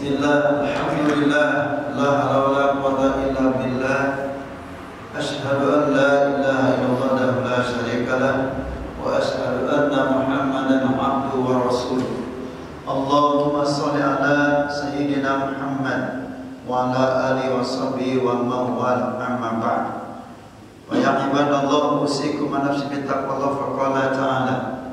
Bismillah, alhamdulillah, la hawla wa la quwwata illa billah. Asyhadu an la ilaha illallah wa la syarika lah, wa asyhadu anna Muhammadan abduhu wa rasuluh. Allahumma shalli ala sayyidina Muhammad wa ala alihi wa sahbihi wa man wala, amma ba'd. Wa ya ibadallah, usikum wa nafsi bi taqwallah, fa qala ta'ala: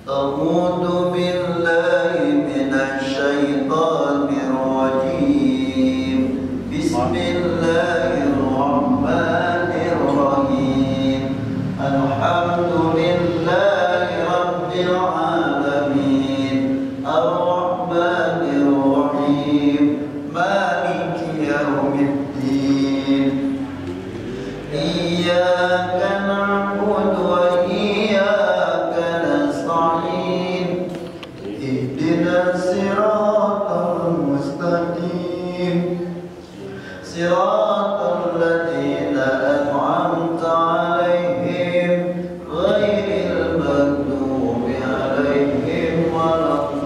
A'udzu billahi minasy syaithanir rajim. Bismillahirrahmanirrahim. Alhamdulillahi rabbil alamin. Ar-rahmanir rahim. Maliki yaumiddin. Iyyaka na'budu wa siratal mustaqim, siratal ladzina an'amta 'alaihim ghairil maghdubi 'alaihim waladdallin.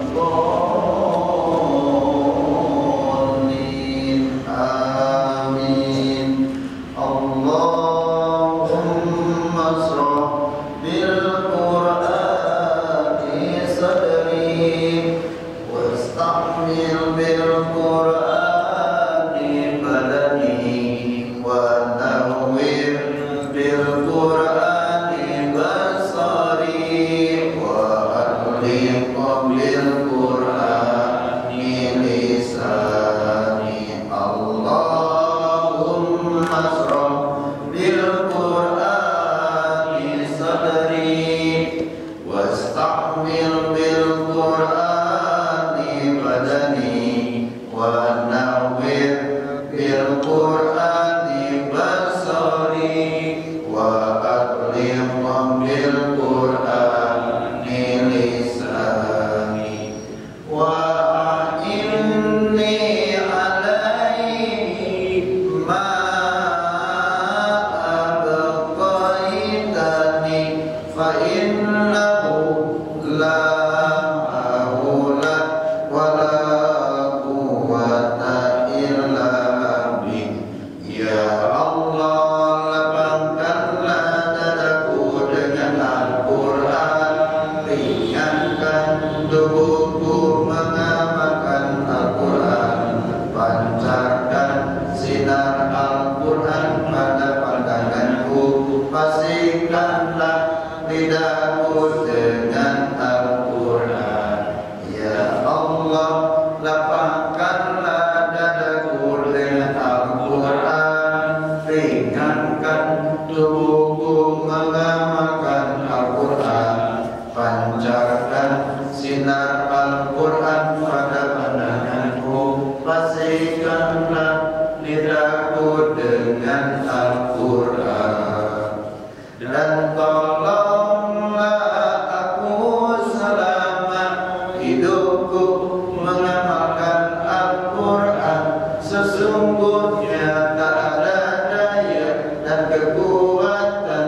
Amin. Allahumma shrah bil Qur'ani sadri wasta'mil bil Qur'ani badani wa nawwir bil Qur'ani basari wa adlim bil Qur'ani lisani. Allahumma shrah bil Qur'ani sadri wasta'mil bil Qur'ani badani wa nawwir bil Qur'ani basari wa adlim bil Qur'ani lisani wa inni alaihi ma abqaitani fa innahu la tubuhku mengamalkan Al-Quran, pancarkan sinar Al-Quran pada pandanganku, pastikanlah lidahku dengan Al-Quran. Ya Allah, lapangkanlah dadaku dengan Al-Quran, ringankan tubuhku mengamalkan Al-Quran, pancarkan sinar Al-Quran pada pandanganku, pastikanlah lidahku dengan Al-Quran, dan tolonglah aku selama hidupku mengamalkan Al-Quran. Sesungguhnya tak ada daya dan kekuatan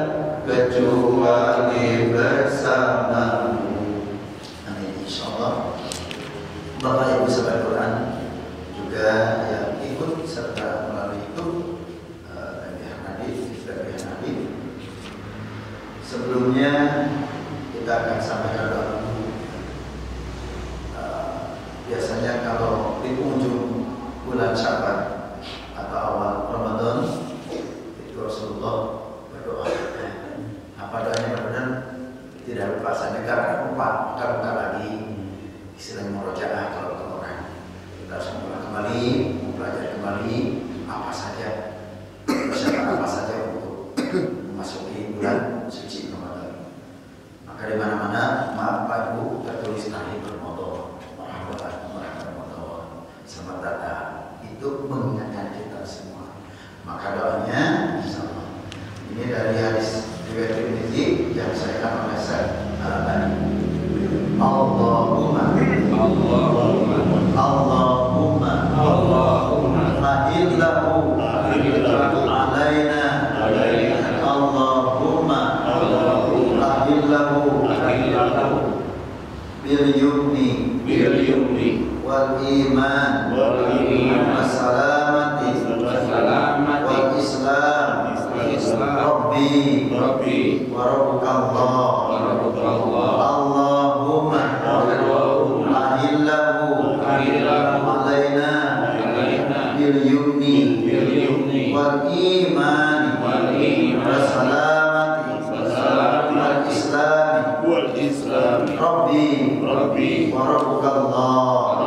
kecuali bersamamu. Bapak Ibu sahabat Quran juga yang ikut serta melalui itu hadis. Sebelumnya kita akan sampaikan doa. Biasanya kalau di ujung bulan Syaban atau awal Ramadan itu Rasulullah berdoa. Apa doanya? Benar-benar tidak lupa. Saya karena lupa maka lagi istilahnya murojaah kalau ke orang. Kita harus mengulang kembali, mempelajari kembali apa saja, persiapan apa saja untuk memasuki bulan suci Ramadan. Maka di mana-mana, maaf Pak Ibu, tertulis tahiyat Ramadan, Ramadan, selamat datang. Itu mengingatkan kita semua. Maka doanya, insyaallah. Ini dari hadis riwayat Tirmidzi yang saya akan mengajar Al-Albani. Allahumma ahillahu alaina. Allahumma ahillahu bil yumni wal iman wassalamati wal islam rabbi wa rabbukallah Allahumma ahillahu alaina bil yumni wal iman wassalamati wal islam rabbi wa rabbukallah.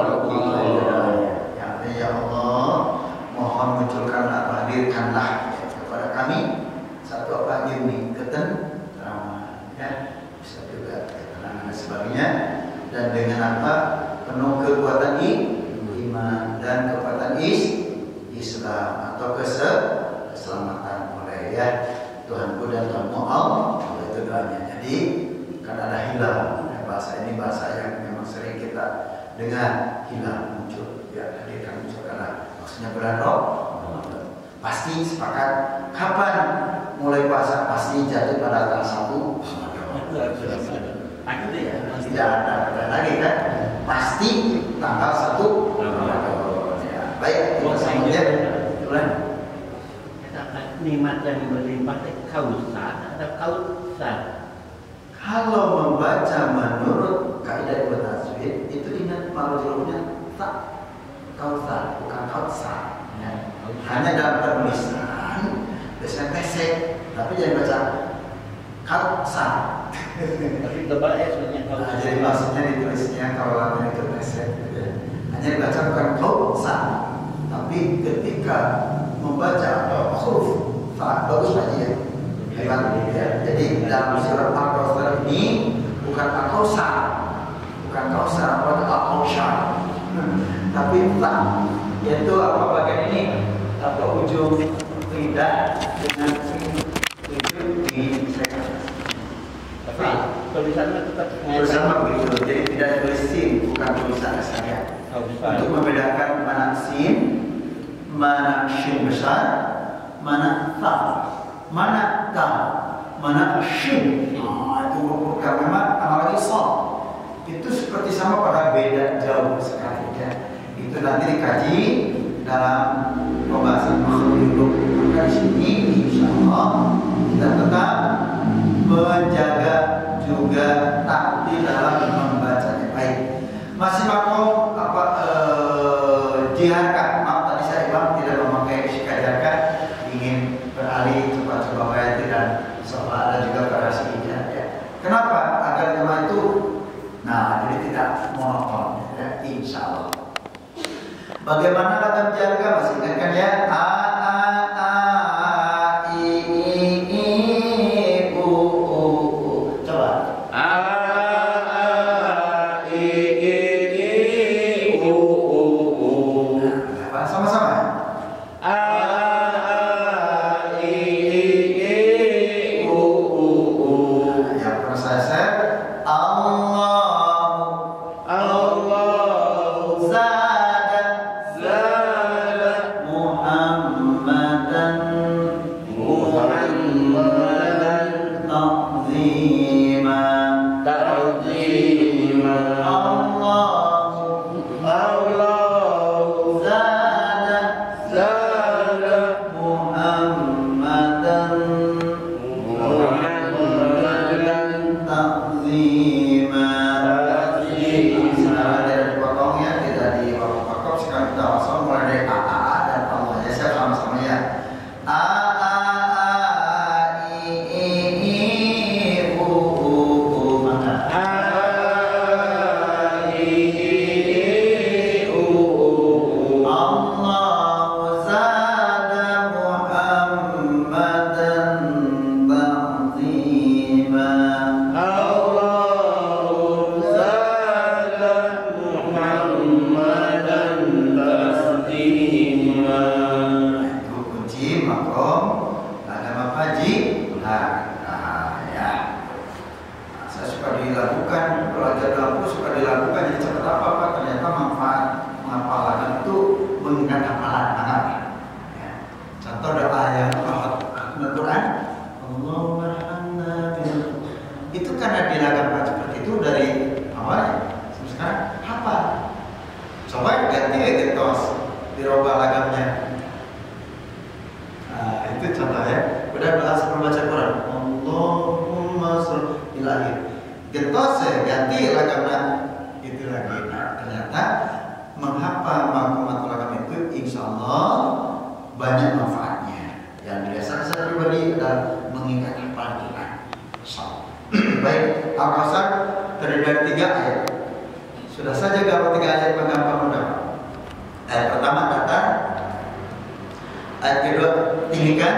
Ya Allah, mohon munculkanlah, hadirkanlah kepada kami satu apa yumni, ketenteraman, ya, bisa juga ketenangan dan sebagainya, dan dengan apa penuh kekuatan iman dan kekuatan Islam atau keselamatan oleh ya Tuhanku dan Tuhanmu Allah. Itu doanya. Jadi kan ada hilang, ya, bahasa ini bahasa yang memang sering kita dengar, hilang muncul, ya hadirkan munculkanlah, maksudnya bulan Ramadan. Pasti sepakat kapan mulai puasa, pasti jatuh pada tanggal 1 Ramadan. Ya, tidak ada lagi kan, pasti tanggal 1 Ramadan. Ya, baik, kita selanjutnya bulan. Nikmat yang berlimpah itu kausar atau kausar? Kalau membaca menurut kaidah Ibnu Tajwid itu ingat marjuhnya tak kausar, bukan kausar. Ya. Hanya dalam penulisan biasanya pesek, tapi jangan baca kausar. Tapi tebal sebenarnya kausar. Jadi maksudnya ditulisnya kalau langsung itu pesek. Ya. Hanya dibaca bukan kausar, tapi ketika membaca huruf fa bagus aja ya. Ya. Jadi dalam surat Al-Kautsar ini bukan Al-Kautsar, bukan Kautsar, bukan Al-Kautsar, tapi tak, yaitu apa bagian ini atau ujung lidah dengan ujung di sekat. Tapi tulisannya tetap bersama begitu, jadi tidak tulis sin, bukan tulisan saya. Untuk membedakan mana sin, mana shin besar, mana ta. Mana ta, mana shin, itu bukan memang apalagi so. Itu seperti sama pada beda jauh sekali ya. Itu nanti dikaji dalam pembahasan makhluk. Maka di sini insya Allah kita tetap menjaga juga takdir dalam membacanya. Baik, masih makom apa jiharkan. Maaf tadi saya bilang tidak memakai jiharkan, ingin beralih coba bayati dan sholat dan juga parasinya ya. Kenapa? Agar jemaah itu jadi tidak monoton ya, insya Allah. Bagaimana kata menjaga? Masih ingatkan ya? A I U coba. A I U sama-sama. ganti lagamna itu lagi. Nah, ternyata menghafal maqamatul agam itu insya Allah banyak manfaatnya. Yang biasa saya pribadi adalah mengingat hafalan Quran. Baik, Al-Kausar terdiri dari 3 ayat. Sudah saja kalau 3 ayat mengapa mudah. Ayat pertama datar, ayat kedua tinggikan,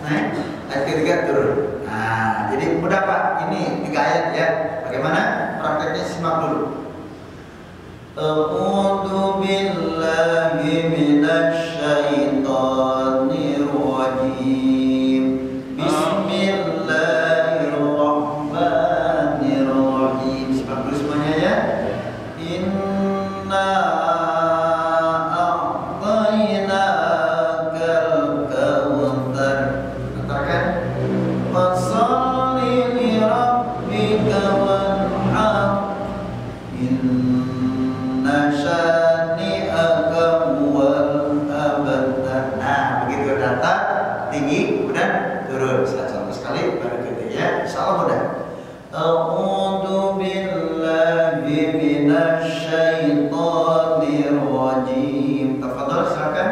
naik, ayat ketiga turun. Nah, jadi mudah Pak. Ini 3 ayat ya. Bagaimana prakteknya, simak dulu. A'udzu billahi minasy syaithanir rajim. Bismillahirrahmanirrahim. Simak dulu semuanya ya. Inna a'tainakal kautsar. Katakan fasholli li rabbika wanhar. Inna syani'aka huwal abtar. Nah, begitu datar, tinggi, kemudian turun. Saya contoh sekali baru gitu ya. Insyaallah mudah. A'udzu billahi minasy syaithanir rajim. Tafadhol silakan.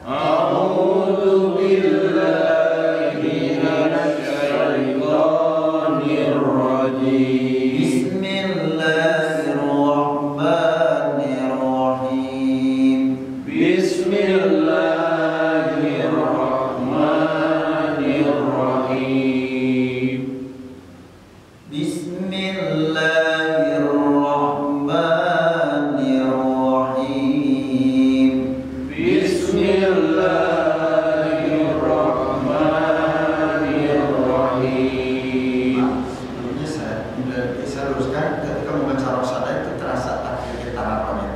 A'udzu billahi minasy syaithanir rajim. Bismillahirrahmanirrahim. Bismillahirrahmanirrahim. Bismillahirrahmanirrahim. Bismillahirrahmanirrahim. Sebelumnya saya luruskan, ketika membaca rosada itu terasa akhirnya tarapannya.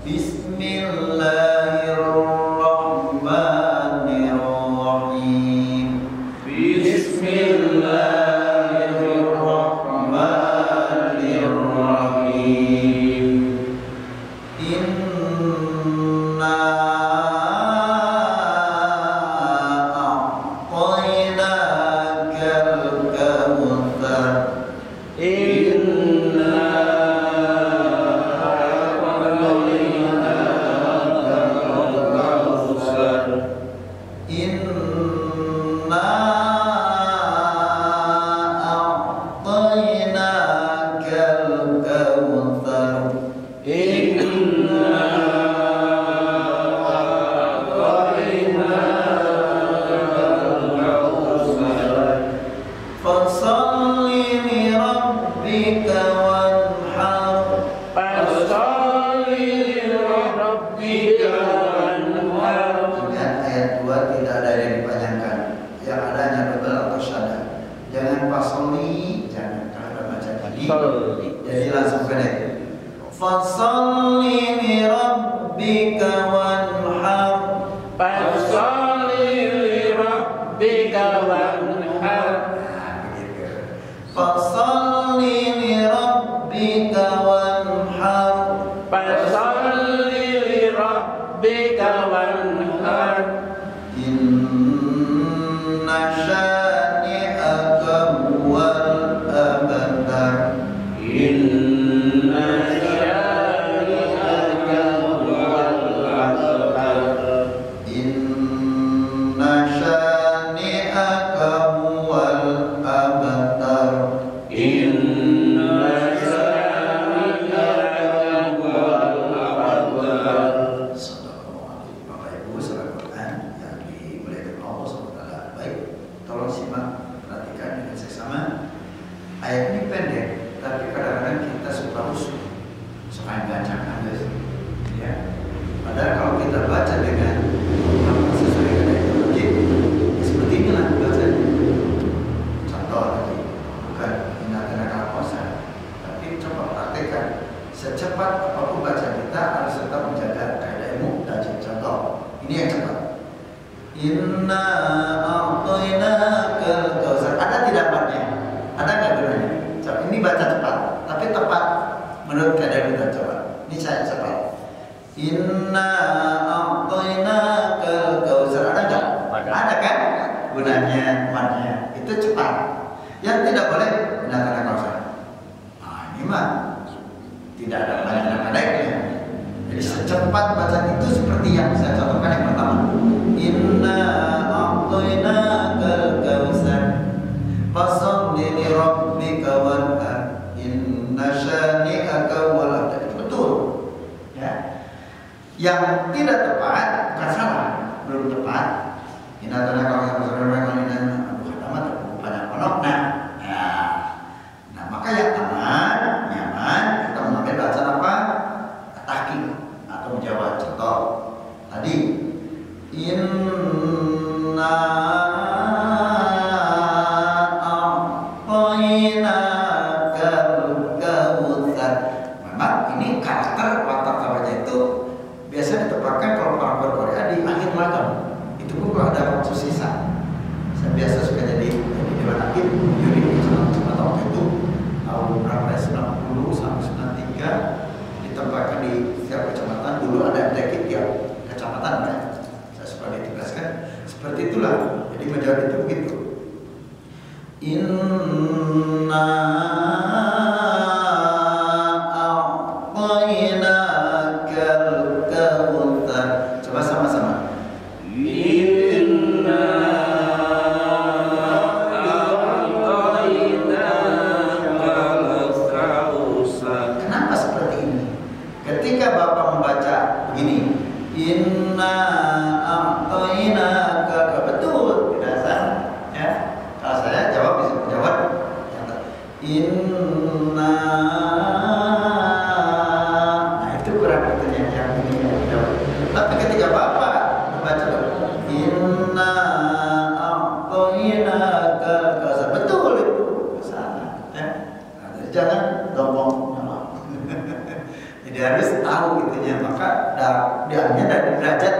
Bismillahirrahmanirrahim. Bismillahirrahmanirrahim. Inna a'tainakal kautsar. Inna a'tainakal kautsar. Inna a'tainakal kautsar. Inna a'tainakal kautsar. Fasholli li rabbika wanhar. Fasholli li rabbika wanhar. Ingat ayat 2 tidak ada yang dipanjangkan. Yang ada hanya double atau syada. Jangan fasholli, jangan kalau baca tadi. Jadi langsung pendek. Fasholli li rabbika wanhar. Fasholli li rabbika wanhar. Fasholli li rabbika wanhar. Fasholli li rabbika wanhar. Inna syani'aka huwal abtar. Inna syani'aka huwal abtar. Inna syani'aka huwal abtar. Inna syani'aka huwal abtar. Sadaqallahu Bapak Ibu sahabat Quran yang dimuliakan Allah SWT. Baik, tolong simak, perhatikan dengan seksama. Ayat ini pendek, tapi kadang-kadang kita suka rusuh, suka bacakan guys. Ya. Padahal kalau kita baca dengan sesuai dengan ayat wajib, ya seperti inilah bacanya. Contoh tadi, bukan ingat-ingat al-Qasar, tapi coba praktekkan. Secepat apapun baca kita harus tetap menjaga kaidah ilmu dan contoh. Ini yang cepat. Inna a'tainakal kautsar. Ada tidak partnya? Ada nggak gunanya? Coba ini baca cepat, tapi tepat menurut kaidah ilmu dan coba. Ini saya cepat. Inna a'tainakal kautsar. Ada nggak? Ada kan? Gunanya, partnya itu cepat. Yang tidak boleh inna a'tainakal kautsar. Nah, iman. Tidak ada pendek-pendeknya. Jadi secepat bacaan itu seperti yang saya contohkan yang pertama. Inna a'tainakal kautsar fasholli li rabbika wanhar inna syani'aka wal abtar. Itu betul. Ya. Yang tidak tepat bukan salah, belum tepat. Inna tanah kalau yang bersaudara ini aduh amat banyak penokna. Ya. Nah, maka yang aman, nyaman kita mengambil bacaan apa? Tahqiq atau menjawab. Contoh tadi inna a'tainakal kautsar. Memang ini karakter watak tawaja itu biasa ditempatkan kalau orang berkorea di akhir malam. Itu pun kalau ada waktu sisa. Saya biasa suka jadi dewan hakim juri cepat waktu itu tahun berapa ya, 90 sampai 93 ditempatkan di setiap kecamatan. Dulu ada dekit tiap kecamatan ya. Saya suka ditugaskan seperti itulah. Jadi menjawab itu begitu. Inna a'tainakal kautsar. Coba sama-sama. Kenapa seperti ini? Ketika Bapak membaca begini, inna a'tainaka, betul, tidak salah. Ya. Kalau saya jawab bisa menjawab. Inna, nah itu kurang artinya yang ini yang jawab. Tapi ketika Bapak membaca inna a'tainaka, betul itu, salah. Ya. Nah, jadi jangan dompong. Jadi harus tahu itunya. Maka diambil dari derajat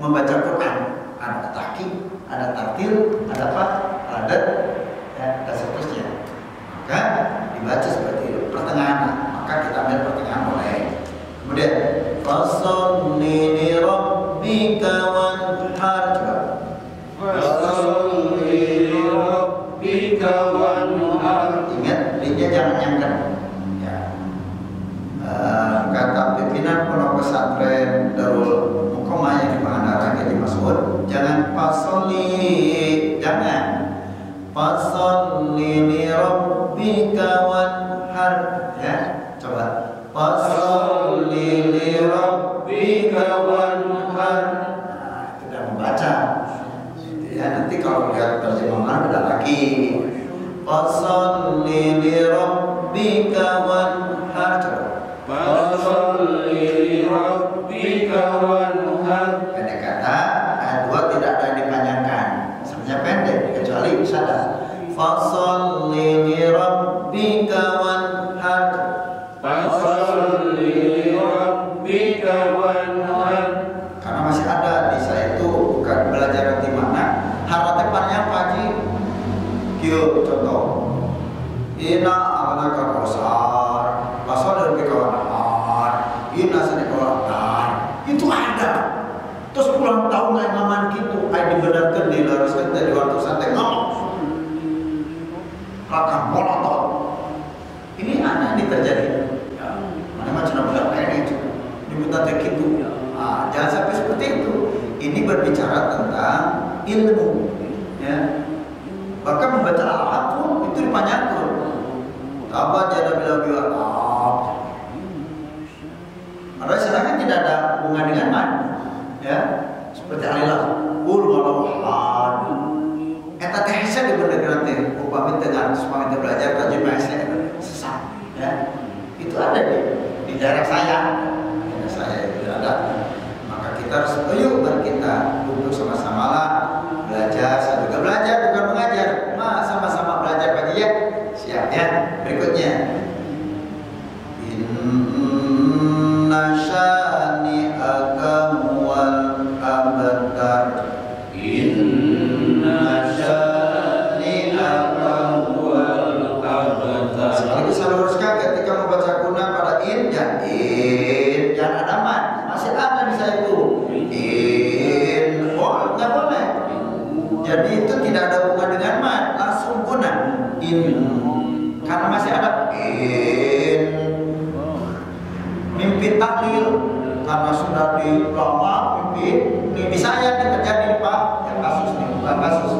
membaca Quran. Ada tahqiq, ada tartil, ada apa? Adat, ya, dan seterusnya. Maka dibaca seperti itu. Pertengahan. Maka kita ambil pertengahan mulai. Kemudian fasholli li rabbika wanhar. Fasholli li rabbika wanhar. Ingat, linya jangan nyangkan. Kata pimpinan pondok pesantren Darul Muqaddimah yang di Pangandaran Haji Mas'ud, jangan fasholli, jangan fasholli li rabbika wanhar, ya. Coba fasholli li rabbika wanhar. Nah, tidak membaca. Ya, nanti kalau lihat terjemahan beda lagi. Fasholli li rabbika wanhar. Coba Fasholli li rabbika wanhar. pendek kata, ayat 2 tidak ada yang dipanjangkan. Sebenarnya pendek, kecuali sadar. Fasholli li rabbika wanhar. Fasholli li rabbika wanhar. Karena masih ada di saya itu bukan belajar di mana. Harapnya panjang pagi. Kieu contoh. Inna a'tainaka kautsar. Fasholli li rabbika wanhar. Inna sanaqatar. Itu ada. Terus pulang tahun lain ngaman gitu, ai dibenerkeun dilaruskeun dari waktu santai ngomong. Kakak molotov. Ini aneh ini terjadi. Ya, mana macam budak ini juga. Diminta teh gitu. Ah, jangan sampai seperti itu. Ini berbicara tentang ilmu, ya. Bahkan membaca Al-Qur'an pun itu dipanjangkan. Apa jada bila bi'at. Karena sedangkan tidak ada hubungan dengan man, ya. Seperti alilah, qul huwallahu ahad. Eta teh hese dibenerkeun teh upami teu ngartos upami teu belajar tajwid hese sesat, ya. Itu ada di daerah saya. Daerah saya itu ada. Maka kita harus ayo mari kita duduk sama-sama lah belajar. Saya juga belajar bukan mengajar. Nah, sama-sama belajar Pak ya. Siap ya. Berikutnya. Inna syani'aka huwal abtar. Inna syani'aka huwal abtar. Sekaligus saya luruskan ketika membaca kuna pada in, jangan ada man. Masih ada di saya itu. In, oh nggak boleh. Jadi itu tidak ada hubungan dengan man, langsung guna. In, Karena masih ada mimpi taklil, karena sudah di lama mimpi saya terjadi Pak, yang kasus nih, bukan kasus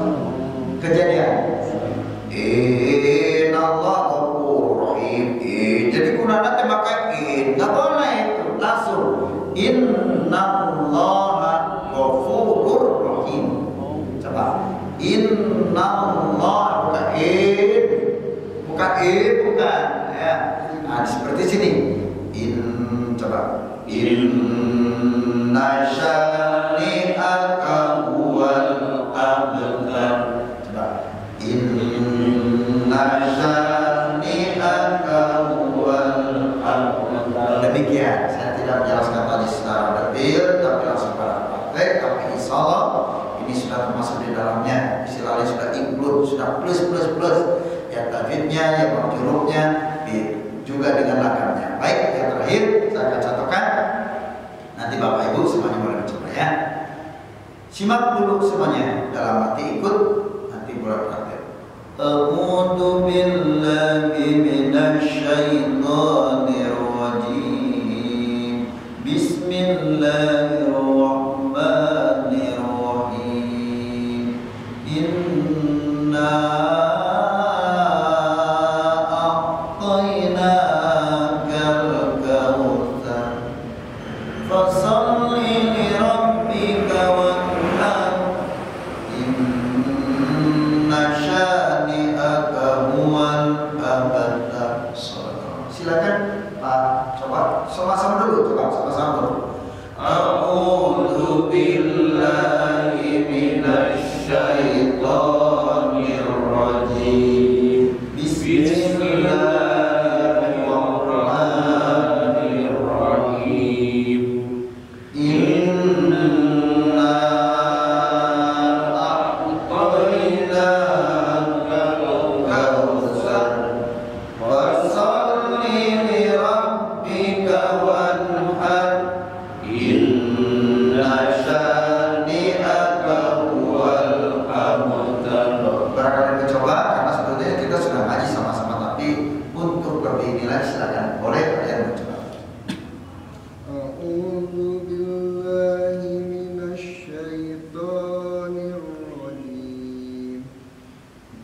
kejadian. Allah Ghafurur Rahim. Jadi gunanya temakan nggak boleh itu langsung Innallaha Ghafurur Rahim. Coba Innallaha bukan ya. Nah, seperti sini. Coba Inna syani'aka huwal abtar. Coba Inna syani'aka huwal abtar. Demikian, saya tidak menjelaskan tadi secara detail, tapi langsung pada praktek. Tapi insya Allah ini sudah termasuk di dalamnya. Istilahnya sudah include, sudah plus. Ya tajwidnya, ya hurufnya, juga dengan lagamnya. Baik, yang terakhir saya akan contohkan. Nanti Bapak Ibu semuanya boleh mencoba ya. Simak dulu semuanya dalam hati ikut, nanti boleh praktek. A'udzu billahi minasy syaithanir rajim. Bismillahirrahmanirrahim. Inna silakan Pak, coba sama-sama dulu. A'udzu billahi minasy syaithanir rajim. Bismillahirrahmanirrahim. Inna a'tainakal kautsar. Silakan, boleh kalian mencoba. A'udzu billahi minasy syaithanir rajim.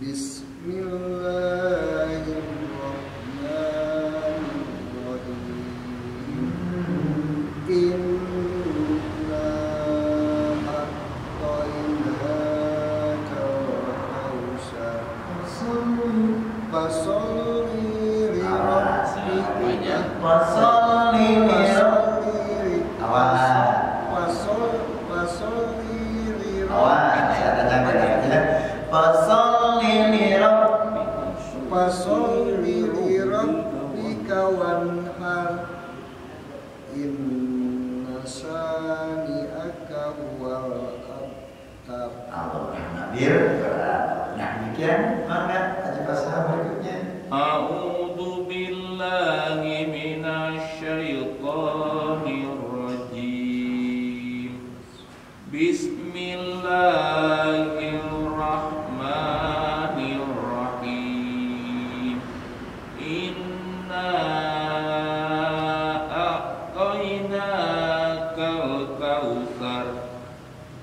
Bismillahirrahmanirrahim. Inna a'tainaka al-kautsar. Fasolli fasolli li rabbika wanhar. Inna syani'aka huwal abtar. Nah, demikian maka aja pasal berikutnya. A'udzu billahi minasy syaithanir rajim. Bismillahirrahmanirrahim. Inna a'tainakal kautsar.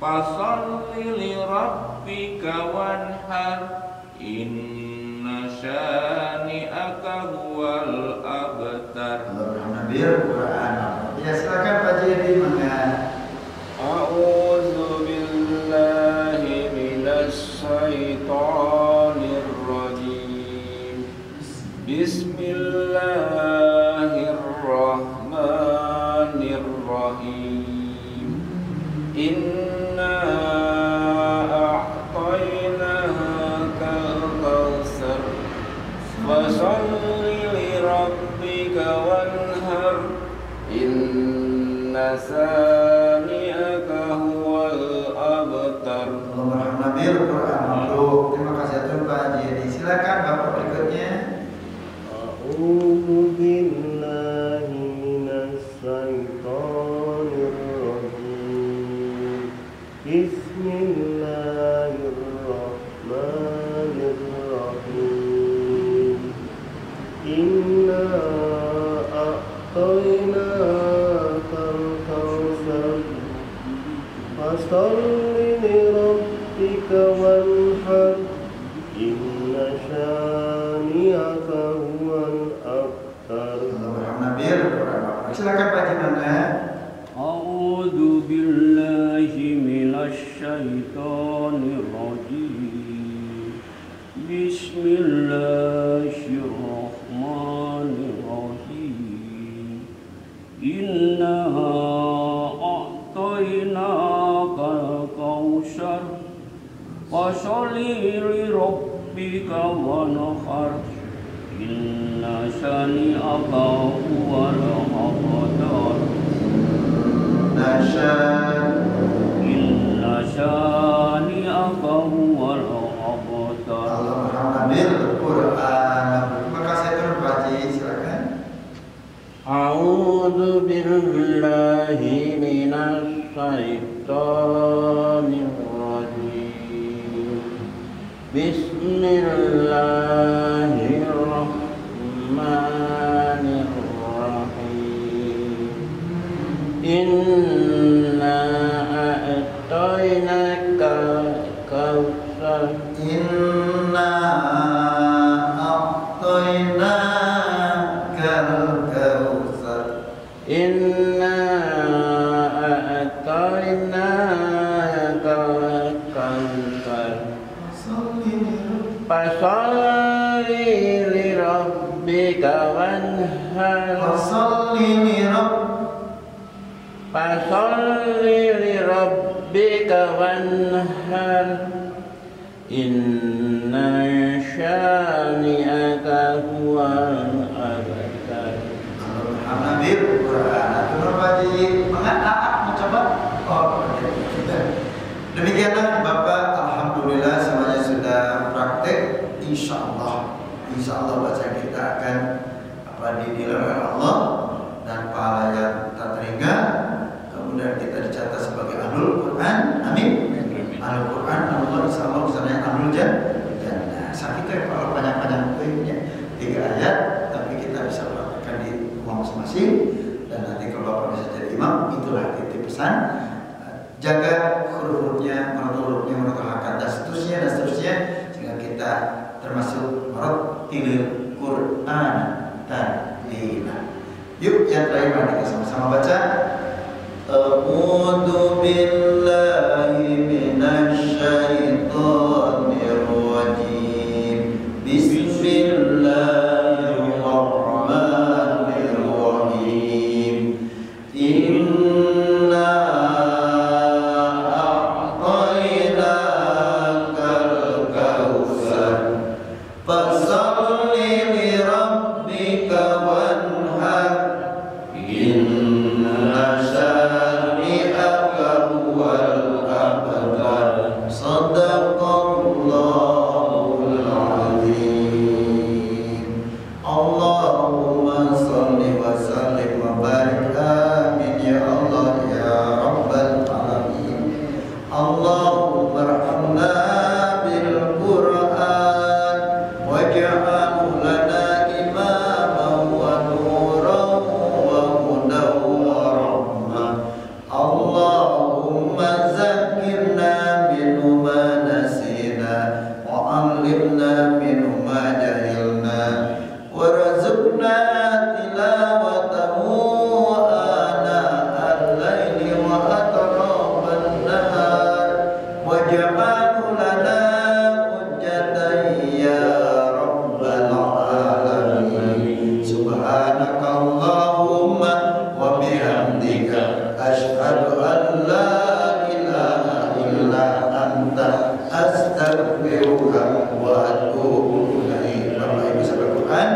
Fasholli li rabbika wanhar. Inna syani'aka huwal abtar. Ya, silakan Pak Jadi, mangga. A'udzu billahi minasy syaithanir rajim. Bismillahirrahmanirrahim. Inna fasholli li rabbika wanhar. Inna sani'aka huwal abtar. Terima kasih atas Pak Jadi. Silakan Bapak berikutnya. A'udzu billahi minasy syaithanir rajim. Bismillahirrahmanirrahim. Fasalli li rabbika wanhar inna syani'aka huwal abtar. Silakan Pak Jimana. A'udzu billahi minasy syaithanir rajim. Bismillahirrahmanirrahim. Inna a'tainaka al-kautsar fasholli li rabbika wanhar inna syani'aka huwal abtar. Inna syani'aka huwal abtar. Alhamdulillah Quran. Maka saya terbaca, silakan. A'udzu billahi minasy syaithanir rajim. Bismillahirrahmanirrahim. Inna a'tainaka al-kautsar. Inna a'tainaka al-kautsar. Inna a'tainaka al-kautsar. Fasalli li rabbika wanhar. Fasalli li rabbika wanhar inna syani'aka huwal abtar. Alhamdulillah Quran. Atur baji mencoba. Demikianlah Bapak, alhamdulillah semuanya sudah praktek. Insyaallah baca kita akan dinilai oleh Allah dan pahala yang tak teringat. Kemudian kita dicatat sebagai ahlul Quran. Amin. Ahlul Quran, Allah insyaallah misalnya ahlul jannah. Sakitnya kalau panjang-panjang itu 3 ayat, tapi kita bisa praktekkan di rumah masing-masing. Dan nanti kalau Bapak bisa jadi imam, itulah titip pesan. Jaga huruf-hurufnya, menurut hakat dan seterusnya, sehingga kita termasuk murattilil Quran tartila. Yuk yang terakhir mari kita sama-sama baca. A'udzu billahi minasy syaithanir rajim. Bismillahirrahmanirrahim. Inna a'tainaka al-kautsar. Fasalli li rabbika wanhar. Inna syani'aka huwal abtar. Shadaqallahul azim. Allahumma shalli wa sallim wa barik. Amin ya Allah ya rabbal alamin. Allahumma arhamna bil Qur'an waj'alhu lana imaman wa nuran wa hudan wa rahmah. Allahumma zakkirna minhu ma nasina wa 'allimna minhu ma jahilna warzuqna tilawatahu ana al-laili wa atrafan nahar waj'alhu lana hujjatan ya rabbal alamin. Subhanakallahumma wa bihamdika asyhadu an la ilaha illa anta astaghfiruka wa atubu ilaik. Bapak Ibu sahabat Quran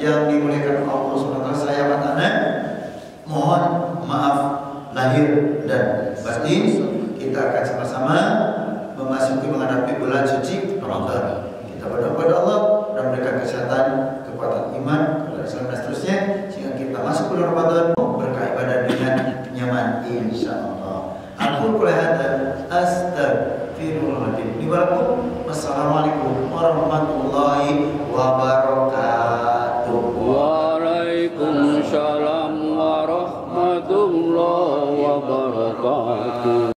yang dimuliakan Allah Subhanahu wa taala, saya Matana mohon maaf lahir dan batin. Kita akan sama-sama memasuki menghadapi bulan suci Ramadan. Kita berdoa kepada Allah dan memberikan kesehatan, kekuatan iman, dan seterusnya, sehingga kita masuk bulan Ramadan berkah ibadah dengan nyaman insyaallah. Aku kulihada astagfirullahaladzim. Wassalamualaikum warahmatullahi wabarakatuh. Waalaikumsalam warahmatullahi wabarakatuh.